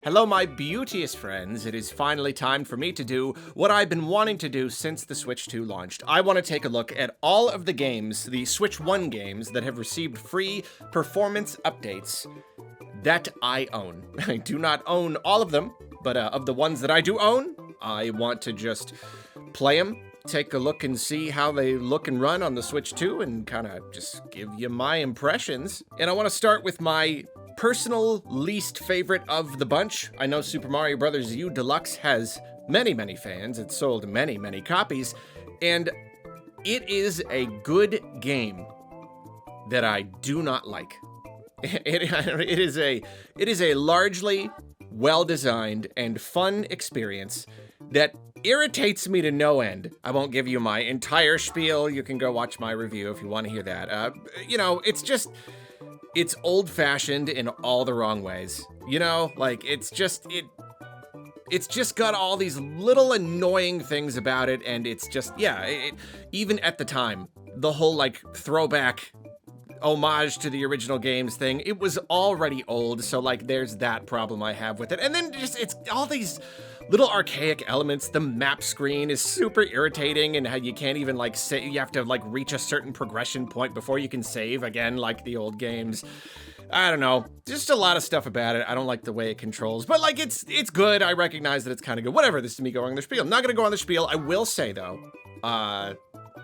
Hello, my beauteous friends. It is finally time for me to do what I've been wanting to do since the Switch 2 launched. I want to take a look at all of the games, the Switch 1 games, that have received free performance updates that I own. I do not own all of them, but of the ones that I do own, I want to just play them, take a look and see how they look and run on the Switch 2, and kind of just give you my impressions. And I want to start with my personal least favorite of the bunch. I know Super Mario Bros. U Deluxe has many, many fans. It's sold many, many copies, and it is a good game that I do not like. It is a largely well-designed and fun experience that irritates me to no end. I won't give you my entire spiel. You can go watch my review if you want to hear that. It's old-fashioned in all the wrong ways. It's just got all these little annoying things about it, and it's just, even at the time, the whole, throwback homage to the original games thing, it was already old, so, there's that problem I have with it. And then it's all these little archaic elements. The map screen is super irritating, and how you can't even, say, you have to, reach a certain progression point before you can save again, like the old games. I don't know. Just a lot of stuff about it. I don't like the way it controls, but, it's good. I recognize that it's kind of good. Whatever, this is me going on the spiel. I'm not gonna go on the spiel. I will say, though,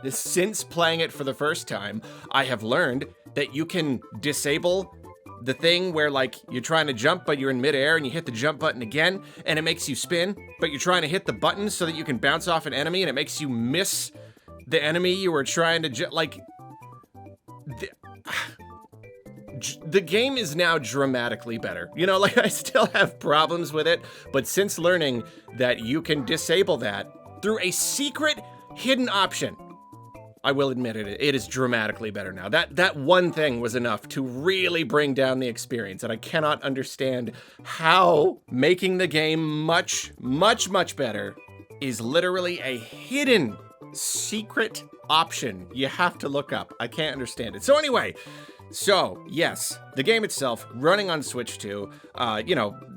since playing it for the first time, I have learned that you can disable the thing where, you're trying to jump, but you're in midair, and you hit the jump button again, and it makes you spin, but you're trying to hit the button so that you can bounce off an enemy, and it makes you miss the enemy you were trying to the game is now dramatically better. I still have problems with it, but since learning that you can disable that through a secret hidden option, I will admit it is dramatically better now. That one thing was enough to really bring down the experience, and I cannot understand how making the game much, much, much better is literally a hidden secret option you have to look up. I can't understand it. So anyway, yes, the game itself, running on Switch 2,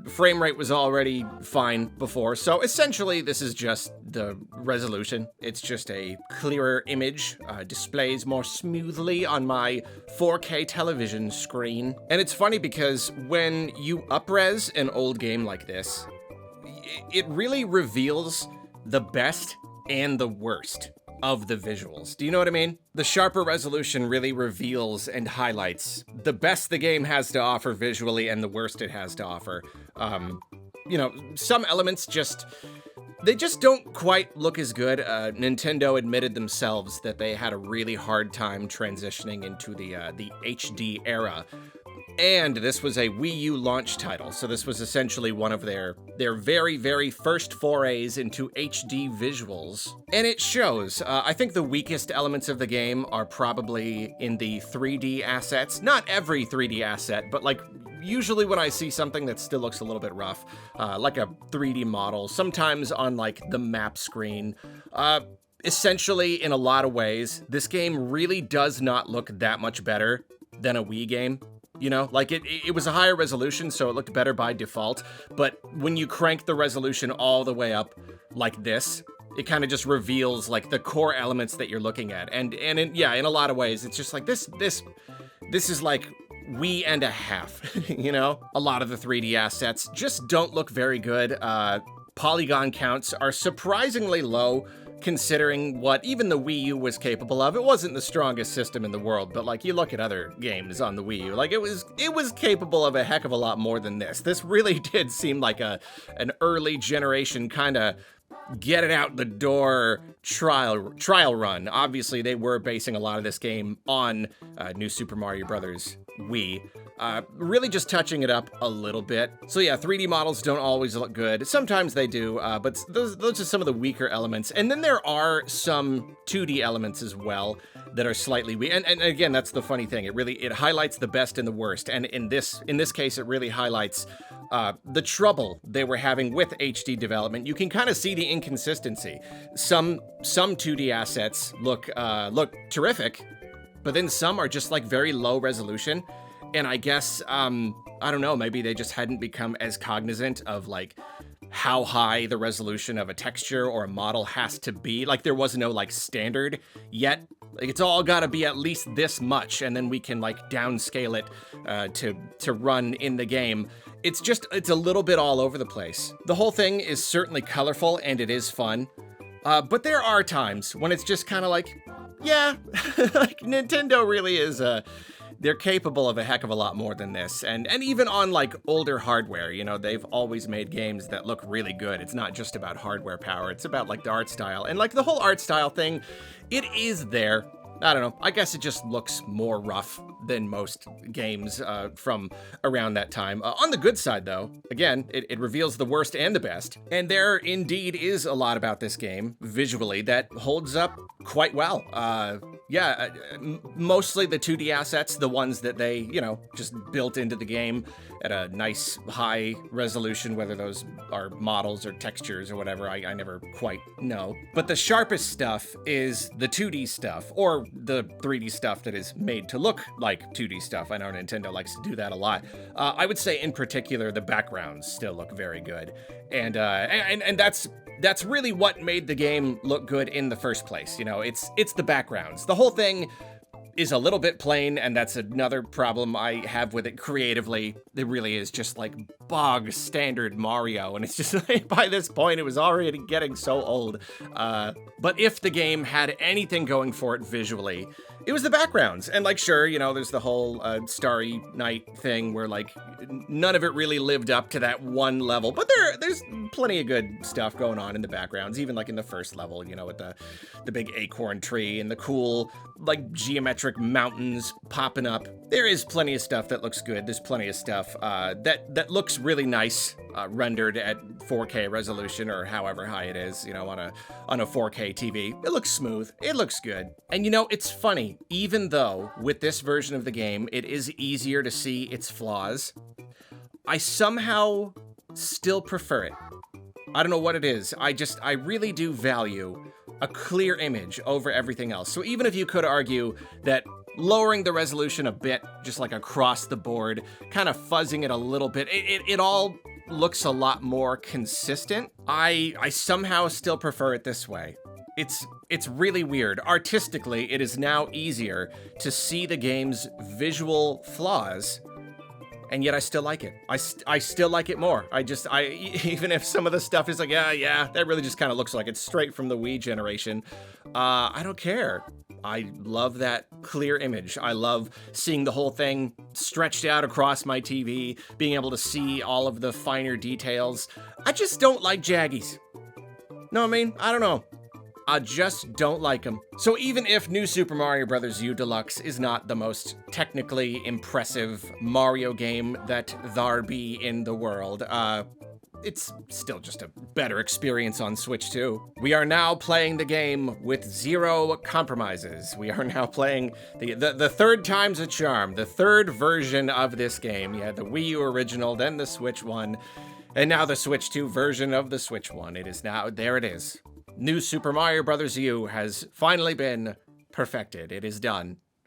frame rate was already fine before, so essentially this is just the resolution. It's just a clearer image, displays more smoothly on my 4K television screen. And it's funny because when you up-res an old game like this, it really reveals the best and the worst of the visuals. Do you know what I mean? The sharper resolution really reveals and highlights the best the game has to offer visually and the worst it has to offer. Some elements just don't quite look as good. Nintendo admitted themselves that they had a really hard time transitioning into the HD era. And this was a Wii U launch title, so this was essentially one of their very, very first forays into HD visuals. And it shows. I think the weakest elements of the game are probably in the 3D assets. Not every 3D asset, but usually when I see something that still looks a little bit rough, like a 3D model, sometimes on the map screen. Essentially, in a lot of ways, this game really does not look that much better than a Wii game. It was a higher resolution, so it looked better by default, but when you crank the resolution all the way up like this, it kind of just reveals, the core elements that you're looking at. And in a lot of ways, it's just this is Wii and a half, A lot of the 3D assets just don't look very good. Polygon counts are surprisingly low, considering what even the Wii U was capable of. It wasn't the strongest system in the world, but you look at other games on the Wii U, it was capable of a heck of a lot more than this. This really did seem like an early generation kind of get it out the door trial run. Obviously, they were basing a lot of this game on New Super Mario Bros. Wii. Really just touching it up a little bit. So yeah, 3D models don't always look good. Sometimes they do, but those are some of the weaker elements. And then there are some 2D elements as well that are slightly weak. And again, that's the funny thing. It highlights the best and the worst. And in this case, it really highlights the trouble they were having with HD development. You can kind of see the inconsistency. Some 2D assets look terrific, but then some are just very low resolution. And I guess, I don't know, maybe they just hadn't become as cognizant of like how high the resolution of a texture or a model has to be. Like there was no like standard yet. Like it's all gotta be at least this much, and then we can like downscale it to run in the game. It's a little bit all over the place. The whole thing is certainly colorful and it is fun. But there are times when it's just kind of like, yeah, like Nintendo really is they're capable of a heck of a lot more than this. And even on like older hardware, you know, they've always made games that look really good. It's not just about hardware power. It's about like the art style. And like the whole art style thing, it is there. I don't know. I guess it just looks more rough than most games from around that time. On the good side, though, again, it reveals the worst and the best. And there indeed is a lot about this game visually that holds up quite well. Mostly the 2D assets, the ones that they, you know, just built into the game at a nice high resolution, whether those are models or textures or whatever, I never quite know. But the sharpest stuff is the 2D stuff, or the 3D stuff that is made to look like 2D stuff. I know Nintendo likes to do that a lot. I would say in particular, the backgrounds still look very good. And that's really what made the game look good in the first place. You know, it's the backgrounds. The whole thing is a little bit plain, and that's another problem I have with it creatively. It really is just like bog standard Mario, and it's just like, by this point it was already getting so old. But if the game had anything going for it visually, it was the backgrounds. And like, sure, you know, there's the whole Starry Night thing where like none of it really lived up to that one level, but there's plenty of good stuff going on in the backgrounds, even like in the first level, you know, with the big acorn tree and the cool like geometric mountains popping up. There is plenty of stuff that looks good. There's plenty of stuff that looks really nice, rendered at 4K resolution or however high it is, you know, on a 4K TV. It looks smooth. It looks good. And you know, it's funny, even though with this version of the game, it is easier to see its flaws, I somehow still prefer it. I don't know what it is. I really do value a clear image over everything else. So even if you could argue that lowering the resolution a bit, just like across the board, kind of fuzzing it a little bit, it all looks a lot more consistent. I somehow still prefer it this way. It's really weird. Artistically, it is now easier to see the game's visual flaws, and yet I still like it. I still like it more. Even if some of the stuff is like, yeah, that really just kind of looks like it's straight from the Wii generation. I don't care. I love that clear image. I love seeing the whole thing stretched out across my TV, being able to see all of the finer details. I just don't like jaggies. No, I mean, I don't know. I just don't like them. So even if New Super Mario Bros. U Deluxe is not the most technically impressive Mario game that there be in the world, it's still just a better experience on Switch 2. We are now playing the game with zero compromises. We are now playing the third time's a charm, the third version of this game. You had the Wii U original, then the Switch one, and now the Switch 2 version of the Switch one. It is now, there it is. New Super Mario Bros. U has finally been perfected. It is done.